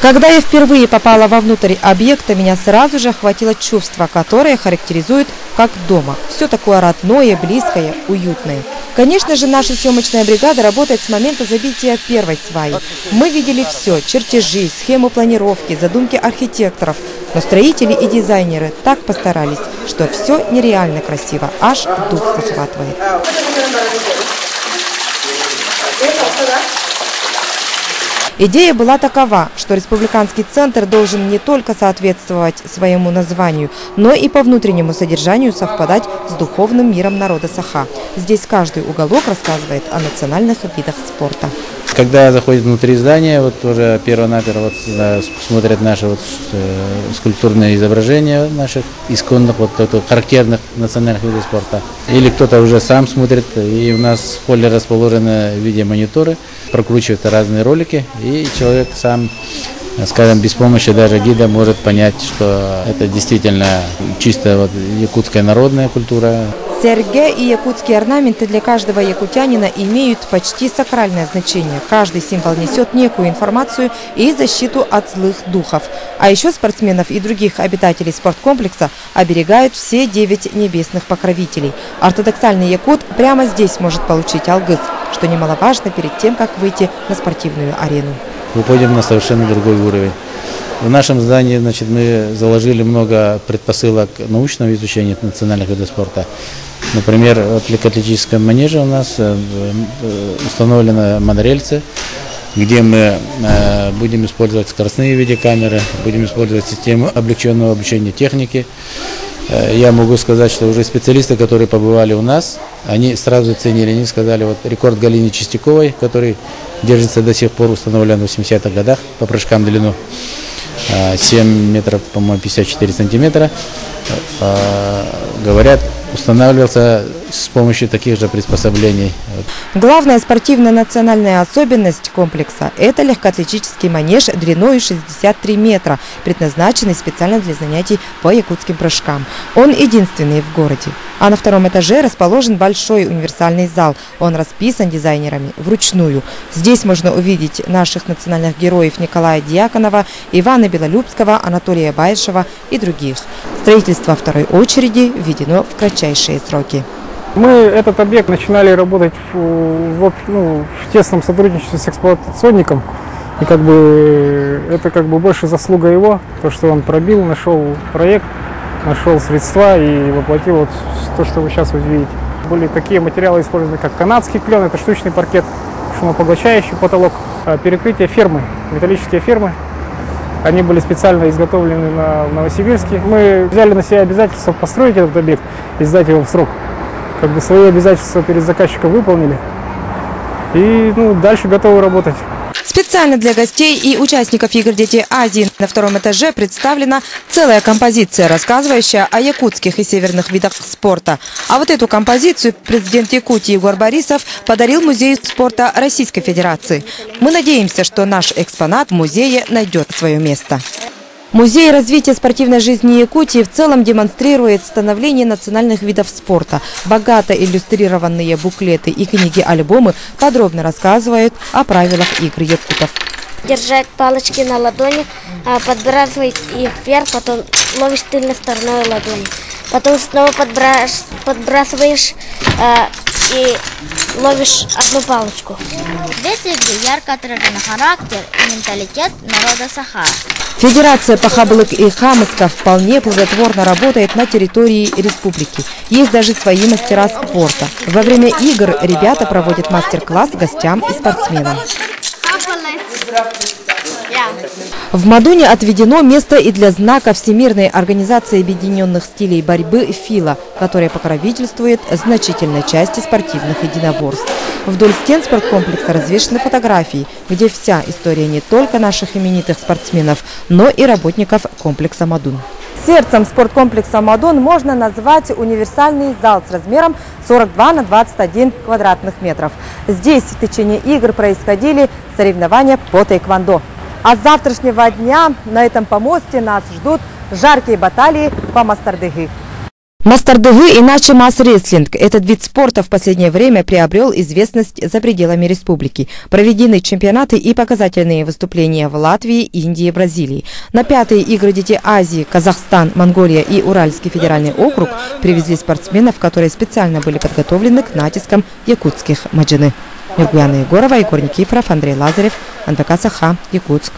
Когда я впервые попала вовнутрь объекта, меня сразу же охватило чувство, которое характеризует как дома. Все такое родное, близкое, уютное. Конечно же, наша съемочная бригада работает с момента забития первой сваи. Мы видели все – чертежи, схему планировки, задумки архитекторов. Но строители и дизайнеры так постарались, что все нереально красиво, аж дух захватывает. Идея была такова, что республиканский центр должен не только соответствовать своему названию, но и по внутреннему содержанию совпадать с духовным миром народа Саха. Здесь каждый уголок рассказывает о национальных видах спорта. Когда заходят внутри здания, вот тоже перво-наперво смотрят наши скульптурные изображения наших исконных, характерных национальных видов спорта. Или кто-то уже сам смотрит, и у нас в поле расположены в виде мониторы, прокручивают разные ролики, и человек сам, скажем, без помощи даже гида может понять, что это действительно чисто якутская народная культура. Серьги и якутские орнаменты для каждого якутянина имеют почти сакральное значение. Каждый символ несет некую информацию и защиту от злых духов. А еще спортсменов и других обитателей спорткомплекса оберегают все 9 небесных покровителей. Ортодоксальный якут прямо здесь может получить алгыс, что немаловажно перед тем, как выйти на спортивную арену. Выходим на совершенно другой уровень. В нашем здании, мы заложили много предпосылок научного изучения национальных видов спорта. Например, в легкоатлетическом манеже у нас установлены монорельсы, где мы будем использовать скоростные видеокамеры, будем использовать систему облегченного обучения техники. Я могу сказать, что уже специалисты, которые побывали у нас, они сразу оценили, они сказали, рекорд Галины Чистяковой, который держится до сих пор, установлен в 80-х годах по прыжкам в длину. 7 метров, по-моему, 54 сантиметра, говорят, устанавливался с помощью таких же приспособлений. Главная спортивная национальная особенность комплекса – это легкоатлетический манеж длиной 63 метра, предназначенный специально для занятий по якутским прыжкам. Он единственный в городе. А на втором этаже расположен большой универсальный зал. Он расписан дизайнерами вручную. Здесь можно увидеть наших национальных героев Николая Дьяконова, Ивана Белолюбского, Анатолия Байшева и других. Строительство второй очереди введено в кратчайшие сроки. Мы этот объект начинали работать в тесном сотрудничестве с эксплуатационником. И это больше заслуга его, то, что он пробил, нашел проект, нашел средства и воплотил то, что вы сейчас видите. Были такие материалы использованы, как канадский клен, это штучный паркет, шумопоглощающий потолок, перекрытие фермы, металлические фермы. Они были специально изготовлены в Новосибирске. Мы взяли на себя обязательство построить этот объект и сдать его в срок. Свои обязательства перед заказчиком выполнили. И дальше готовы работать. Специально для гостей и участников игр «Дети Азии» на втором этаже представлена целая композиция, рассказывающая о якутских и северных видах спорта. А эту композицию президент Якутии Егор Борисов подарил Музею спорта Российской Федерации. Мы надеемся, что наш экспонат в музее найдет свое место. Музей развития спортивной жизни Якутии в целом демонстрирует становление национальных видов спорта. Богато иллюстрированные буклеты и книги-альбомы подробно рассказывают о правилах игр якутов. Держать палочки на ладони, подбрасывать их вверх, потом ловишь тыльной стороной ладони. Потом снова подбрасываешь и ловишь одну палочку. Эти игры ярко отражены характер и менталитет народа Саха. Федерация Пахаблык и Хамыска вполне плодотворно работает на территории республики. Есть даже свои мастера спорта. Во время игр ребята проводят мастер-класс гостям и спортсменам. В Мадуне отведено место и для знака Всемирной организации объединенных стилей борьбы ФИЛА, которая покровительствует значительной части спортивных единоборств. Вдоль стен спорткомплекса развешаны фотографии, где вся история не только наших именитых спортсменов, но и работников комплекса Мадун. Сердцем спорткомплекса Мадун можно назвать универсальный зал с размером 42 на 21 квадратных метров. Здесь в течение игр происходили соревнования по тэквондо. А с завтрашнего дня на этом помосте нас ждут жаркие баталии по мастардыгы. Мастер-ДГ, иначе масс-рестлинг. Этот вид спорта в последнее время приобрел известность за пределами республики. Проведены чемпионаты и показательные выступления в Латвии, Индии и Бразилии. На 5-е игры детей Азии Казахстан, Монголия и Уральский федеральный округ привезли спортсменов, которые специально были подготовлены к натискам якутских маджины. Миргуяна Егорова, Егор Никифоров, Андрей Лазарев, НВК Саха, Якутск.